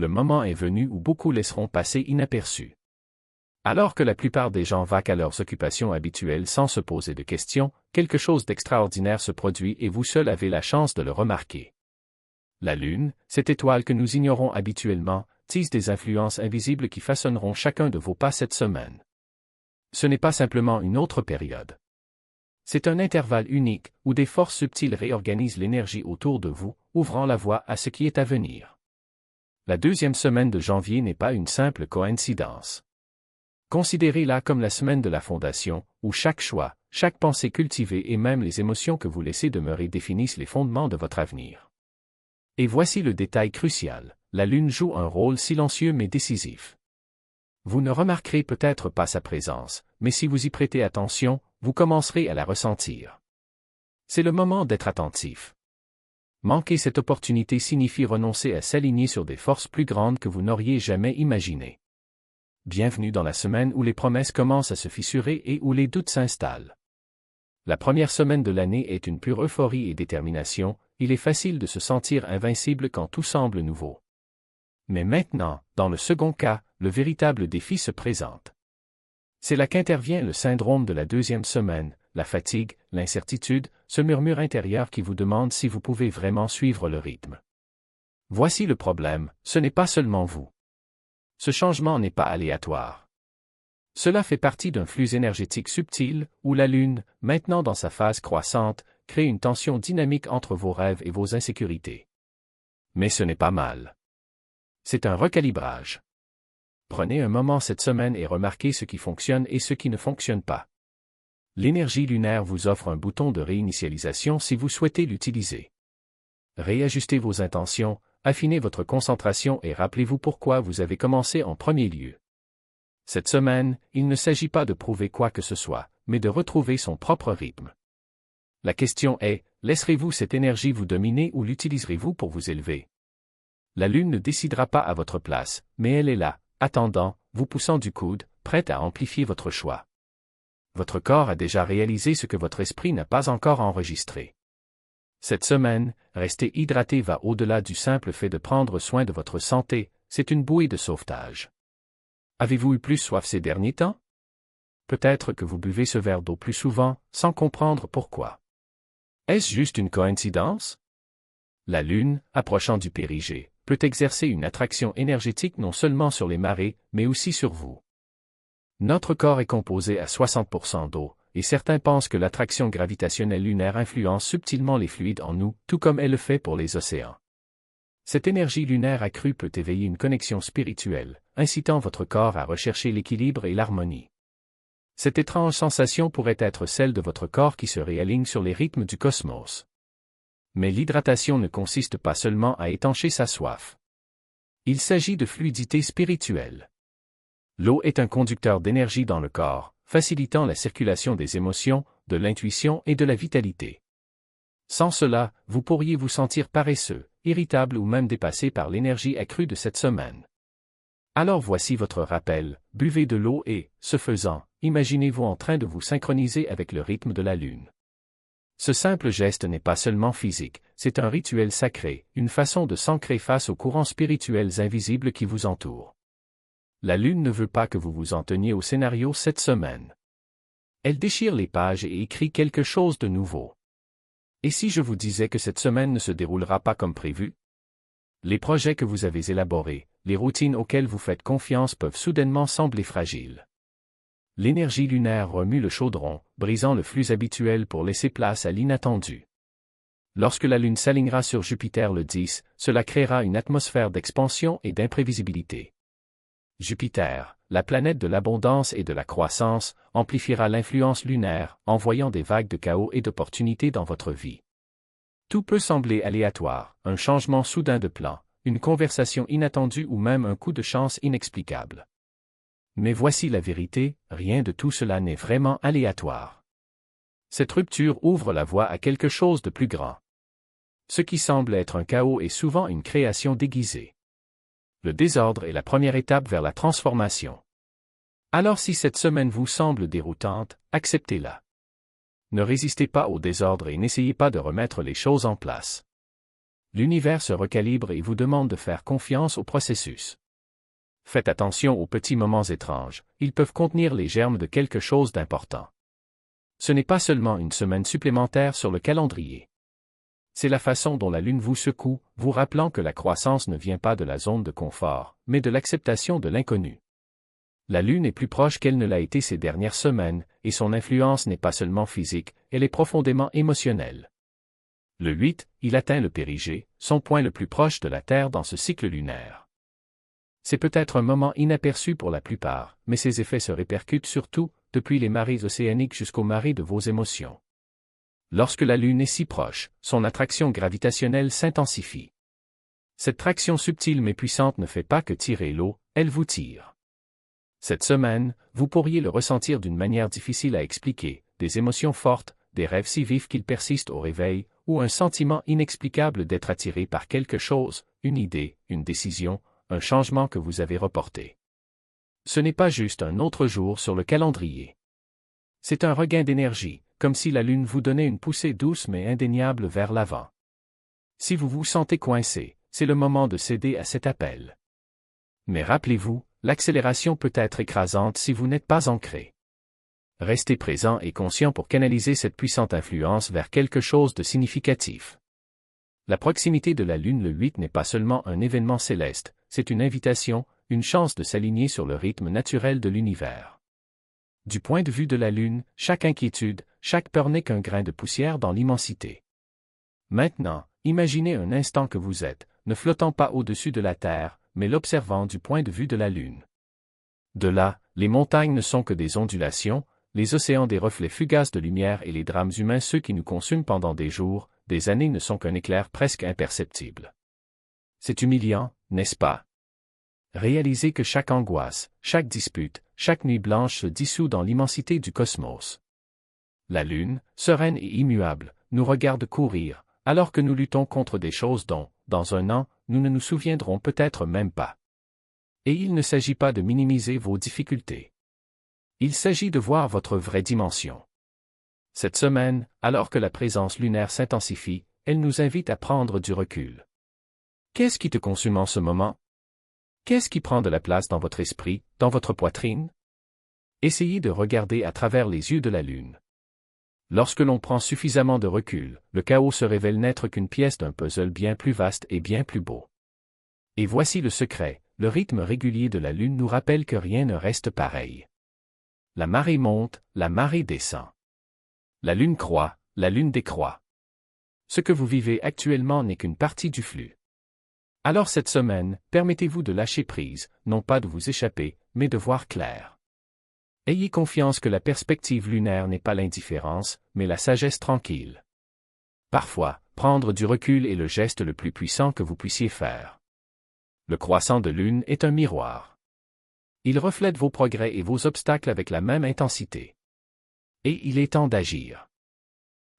le moment est venu où beaucoup laisseront passer inaperçus. Alors que la plupart des gens vaquent à leurs occupations habituelles sans se poser de questions, quelque chose d'extraordinaire se produit et vous seul avez la chance de le remarquer. La Lune, cette étoile que nous ignorons habituellement, tisse des influences invisibles qui façonneront chacun de vos pas cette semaine. Ce n'est pas simplement une autre période. C'est un intervalle unique où des forces subtiles réorganisent l'énergie autour de vous, ouvrant la voie à ce qui est à venir. La deuxième semaine de janvier n'est pas une simple coïncidence. Considérez-la comme la semaine de la fondation, où chaque choix, chaque pensée cultivée et même les émotions que vous laissez demeurer définissent les fondements de votre avenir. Et voici le détail crucial, la Lune joue un rôle silencieux mais décisif. Vous ne remarquerez peut-être pas sa présence, mais si vous y prêtez attention, vous commencerez à la ressentir. C'est le moment d'être attentif. Manquer cette opportunité signifie renoncer à s'aligner sur des forces plus grandes que vous n'auriez jamais imaginées. Bienvenue dans la semaine où les promesses commencent à se fissurer et où les doutes s'installent. La première semaine de l'année est une pure euphorie et détermination, il est facile de se sentir invincible quand tout semble nouveau. Mais maintenant, dans le second cas, le véritable défi se présente. C'est là qu'intervient le syndrome de la deuxième semaine, la fatigue, l'incertitude, ce murmure intérieur qui vous demande si vous pouvez vraiment suivre le rythme. Voici le problème, ce n'est pas seulement vous. Ce changement n'est pas aléatoire. Cela fait partie d'un flux énergétique subtil, où la Lune, maintenant dans sa phase croissante, crée une tension dynamique entre vos rêves et vos insécurités. Mais ce n'est pas mal. C'est un recalibrage. Prenez un moment cette semaine et remarquez ce qui fonctionne et ce qui ne fonctionne pas. L'énergie lunaire vous offre un bouton de réinitialisation si vous souhaitez l'utiliser. Réajustez vos intentions, affinez votre concentration et rappelez-vous pourquoi vous avez commencé en premier lieu. Cette semaine, il ne s'agit pas de prouver quoi que ce soit, mais de retrouver son propre rythme. La question est, laisserez-vous cette énergie vous dominer ou l'utiliserez-vous pour vous élever? La Lune ne décidera pas à votre place, mais elle est là, attendant, vous poussant du coude, prête à amplifier votre choix. Votre corps a déjà réalisé ce que votre esprit n'a pas encore enregistré. Cette semaine, rester hydraté va au-delà du simple fait de prendre soin de votre santé, c'est une bouée de sauvetage. Avez-vous eu plus soif ces derniers temps? Peut-être que vous buvez ce verre d'eau plus souvent, sans comprendre pourquoi. Est-ce juste une coïncidence? La Lune, approchant du périgée, peut exercer une attraction énergétique non seulement sur les marées, mais aussi sur vous. Notre corps est composé à 60% d'eau, et certains pensent que l'attraction gravitationnelle lunaire influence subtilement les fluides en nous, tout comme elle le fait pour les océans. Cette énergie lunaire accrue peut éveiller une connexion spirituelle, incitant votre corps à rechercher l'équilibre et l'harmonie. Cette étrange sensation pourrait être celle de votre corps qui se réaligne sur les rythmes du cosmos. Mais l'hydratation ne consiste pas seulement à étancher sa soif. Il s'agit de fluidité spirituelle. L'eau est un conducteur d'énergie dans le corps, facilitant la circulation des émotions, de l'intuition et de la vitalité. Sans cela, vous pourriez vous sentir paresseux, irritable ou même dépassé par l'énergie accrue de cette semaine. Alors voici votre rappel, buvez de l'eau et, ce faisant, imaginez-vous en train de vous synchroniser avec le rythme de la Lune. Ce simple geste n'est pas seulement physique, c'est un rituel sacré, une façon de s'ancrer face aux courants spirituels invisibles qui vous entourent. La Lune ne veut pas que vous vous en teniez au scénario cette semaine. Elle déchire les pages et écrit quelque chose de nouveau. Et si je vous disais que cette semaine ne se déroulera pas comme prévu? Les projets que vous avez élaborés, les routines auxquelles vous faites confiance peuvent soudainement sembler fragiles. L'énergie lunaire remue le chaudron, brisant le flux habituel pour laisser place à l'inattendu. Lorsque la Lune s'alignera sur Jupiter le 10, cela créera une atmosphère d'expansion et d'imprévisibilité. Jupiter, la planète de l'abondance et de la croissance, amplifiera l'influence lunaire, envoyant des vagues de chaos et d'opportunités dans votre vie. Tout peut sembler aléatoire, un changement soudain de plan, une conversation inattendue ou même un coup de chance inexplicable. Mais voici la vérité, rien de tout cela n'est vraiment aléatoire. Cette rupture ouvre la voie à quelque chose de plus grand. Ce qui semble être un chaos est souvent une création déguisée. Le désordre est la première étape vers la transformation. Alors si cette semaine vous semble déroutante, acceptez-la. Ne résistez pas au désordre et n'essayez pas de remettre les choses en place. L'univers se recalibre et vous demande de faire confiance au processus. Faites attention aux petits moments étranges, ils peuvent contenir les germes de quelque chose d'important. Ce n'est pas seulement une semaine supplémentaire sur le calendrier. C'est la façon dont la Lune vous secoue, vous rappelant que la croissance ne vient pas de la zone de confort, mais de l'acceptation de l'inconnu. La Lune est plus proche qu'elle ne l'a été ces dernières semaines, et son influence n'est pas seulement physique, elle est profondément émotionnelle. Le 8, il atteint le périgée, son point le plus proche de la Terre dans ce cycle lunaire. C'est peut-être un moment inaperçu pour la plupart, mais ses effets se répercutent sur tout, depuis les marées océaniques jusqu'aux marées de vos émotions. Lorsque la Lune est si proche, son attraction gravitationnelle s'intensifie. Cette traction subtile mais puissante ne fait pas que tirer l'eau, elle vous tire. Cette semaine, vous pourriez le ressentir d'une manière difficile à expliquer, des émotions fortes, des rêves si vifs qu'ils persistent au réveil, ou un sentiment inexplicable d'être attiré par quelque chose, une idée, une décision, un changement que vous avez reporté. Ce n'est pas juste un autre jour sur le calendrier. C'est un regain d'énergie, comme si la Lune vous donnait une poussée douce mais indéniable vers l'avant. Si vous vous sentez coincé, c'est le moment de céder à cet appel. Mais rappelez-vous, l'accélération peut être écrasante si vous n'êtes pas ancré. Restez présent et conscient pour canaliser cette puissante influence vers quelque chose de significatif. La proximité de la Lune le 8 n'est pas seulement un événement céleste, c'est une invitation, une chance de s'aligner sur le rythme naturel de l'univers. Du point de vue de la Lune, chaque inquiétude, chaque peur n'est qu'un grain de poussière dans l'immensité. Maintenant, imaginez un instant que vous êtes, ne flottant pas au-dessus de la Terre, mais l'observant du point de vue de la Lune. De là, les montagnes ne sont que des ondulations, les océans des reflets fugaces de lumière et les drames humains ceux qui nous consument pendant des jours, des années ne sont qu'un éclair presque imperceptible. C'est humiliant, n'est-ce pas? Réalisez que chaque angoisse, chaque dispute, chaque nuit blanche se dissout dans l'immensité du cosmos. La Lune, sereine et immuable, nous regarde courir, alors que nous luttons contre des choses dont, dans un an, nous ne nous souviendrons peut-être même pas. Et il ne s'agit pas de minimiser vos difficultés. Il s'agit de voir votre vraie dimension. Cette semaine, alors que la présence lunaire s'intensifie, elle nous invite à prendre du recul. Qu'est-ce qui te consume en ce moment? Qu'est-ce qui prend de la place dans votre esprit, dans votre poitrine? Essayez de regarder à travers les yeux de la Lune. Lorsque l'on prend suffisamment de recul, le chaos se révèle n'être qu'une pièce d'un puzzle bien plus vaste et bien plus beau. Et voici le secret, le rythme régulier de la Lune nous rappelle que rien ne reste pareil. La marée monte, la marée descend. La Lune croît, la Lune décroît. Ce que vous vivez actuellement n'est qu'une partie du flux. Alors cette semaine, permettez-vous de lâcher prise, non pas de vous échapper, mais de voir clair. Ayez confiance que la perspective lunaire n'est pas l'indifférence, mais la sagesse tranquille. Parfois, prendre du recul est le geste le plus puissant que vous puissiez faire. Le croissant de Lune est un miroir. Il reflète vos progrès et vos obstacles avec la même intensité. Et il est temps d'agir.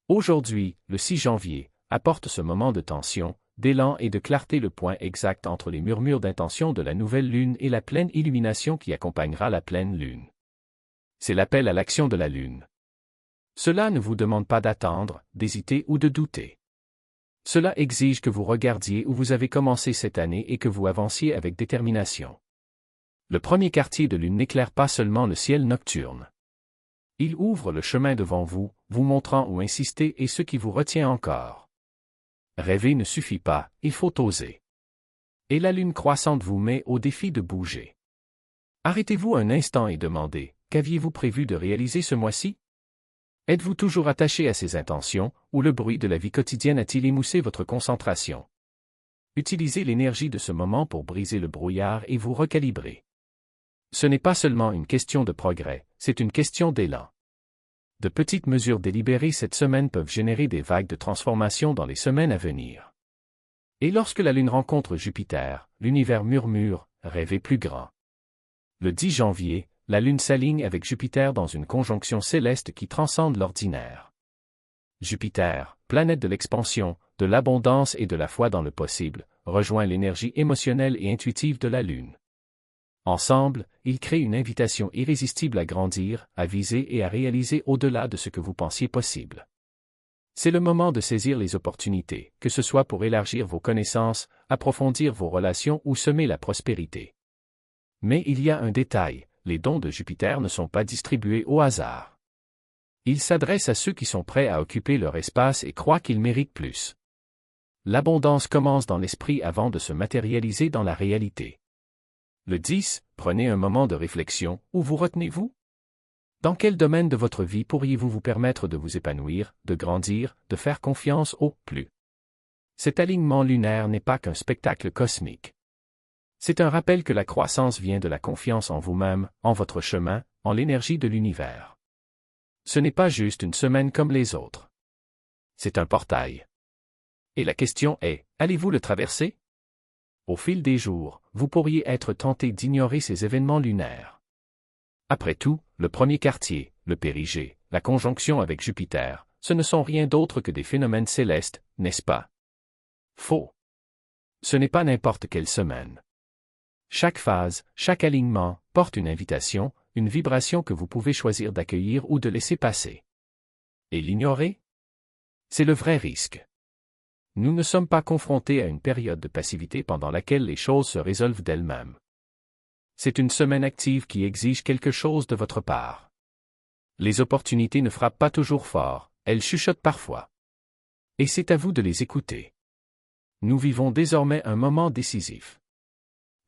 Aujourd'hui, le 6 janvier, apporte ce moment de tension, d'élan et de clarté le point exact entre les murmures d'intention de la nouvelle Lune et la pleine illumination qui accompagnera la pleine Lune. C'est l'appel à l'action de la Lune. Cela ne vous demande pas d'attendre, d'hésiter ou de douter. Cela exige que vous regardiez où vous avez commencé cette année et que vous avanciez avec détermination. Le premier quartier de Lune n'éclaire pas seulement le ciel nocturne. Il ouvre le chemin devant vous, vous montrant où insister et ce qui vous retient encore. Rêver ne suffit pas, il faut oser. Et la Lune croissante vous met au défi de bouger. Arrêtez-vous un instant et demandez, qu'aviez-vous prévu de réaliser ce mois-ci? Êtes-vous toujours attaché à ces intentions, ou le bruit de la vie quotidienne a-t-il émoussé votre concentration? Utilisez l'énergie de ce moment pour briser le brouillard et vous recalibrer. Ce n'est pas seulement une question de progrès, c'est une question d'élan. De petites mesures délibérées cette semaine peuvent générer des vagues de transformation dans les semaines à venir. Et lorsque la Lune rencontre Jupiter, l'univers murmure, rêvez plus grand. Le 10 janvier, la Lune s'aligne avec Jupiter dans une conjonction céleste qui transcende l'ordinaire. Jupiter, planète de l'expansion, de l'abondance et de la foi dans le possible, rejoint l'énergie émotionnelle et intuitive de la Lune. Ensemble, ils créent une invitation irrésistible à grandir, à viser et à réaliser au-delà de ce que vous pensiez possible. C'est le moment de saisir les opportunités, que ce soit pour élargir vos connaissances, approfondir vos relations ou semer la prospérité. Mais il y a un détail, les dons de Jupiter ne sont pas distribués au hasard. Il s'adresse à ceux qui sont prêts à occuper leur espace et croient qu'ils méritent plus. L'abondance commence dans l'esprit avant de se matérialiser dans la réalité. Le 10, prenez un moment de réflexion, où vous retenez-vous? Dans quel domaine de votre vie pourriez-vous vous permettre de vous épanouir, de grandir, de faire confiance au plus? Cet alignement lunaire n'est pas qu'un spectacle cosmique. C'est un rappel que la croissance vient de la confiance en vous-même, en votre chemin, en l'énergie de l'univers. Ce n'est pas juste une semaine comme les autres. C'est un portail. Et la question est, allez-vous le traverser? Au fil des jours, vous pourriez être tenté d'ignorer ces événements lunaires. Après tout, le premier quartier, le périgée, la conjonction avec Jupiter, ce ne sont rien d'autre que des phénomènes célestes, n'est-ce pas? Faux. Ce n'est pas n'importe quelle semaine. Chaque phase, chaque alignement, porte une invitation, une vibration que vous pouvez choisir d'accueillir ou de laisser passer. Et l'ignorer? C'est le vrai risque. Nous ne sommes pas confrontés à une période de passivité pendant laquelle les choses se résolvent d'elles-mêmes. C'est une semaine active qui exige quelque chose de votre part. Les opportunités ne frappent pas toujours fort, elles chuchotent parfois. Et c'est à vous de les écouter. Nous vivons désormais un moment décisif.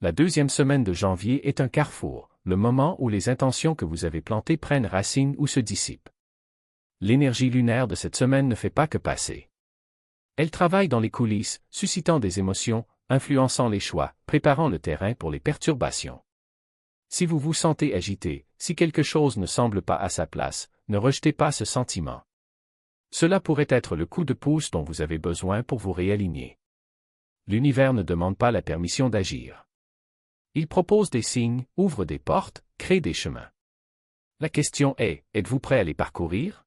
La deuxième semaine de janvier est un carrefour, le moment où les intentions que vous avez plantées prennent racine ou se dissipent. L'énergie lunaire de cette semaine ne fait pas que passer. Elle travaille dans les coulisses, suscitant des émotions, influençant les choix, préparant le terrain pour les perturbations. Si vous vous sentez agité, si quelque chose ne semble pas à sa place, ne rejetez pas ce sentiment. Cela pourrait être le coup de pouce dont vous avez besoin pour vous réaligner. L'univers ne demande pas la permission d'agir. Il propose des signes, ouvre des portes, crée des chemins. La question est, êtes-vous prêt à les parcourir?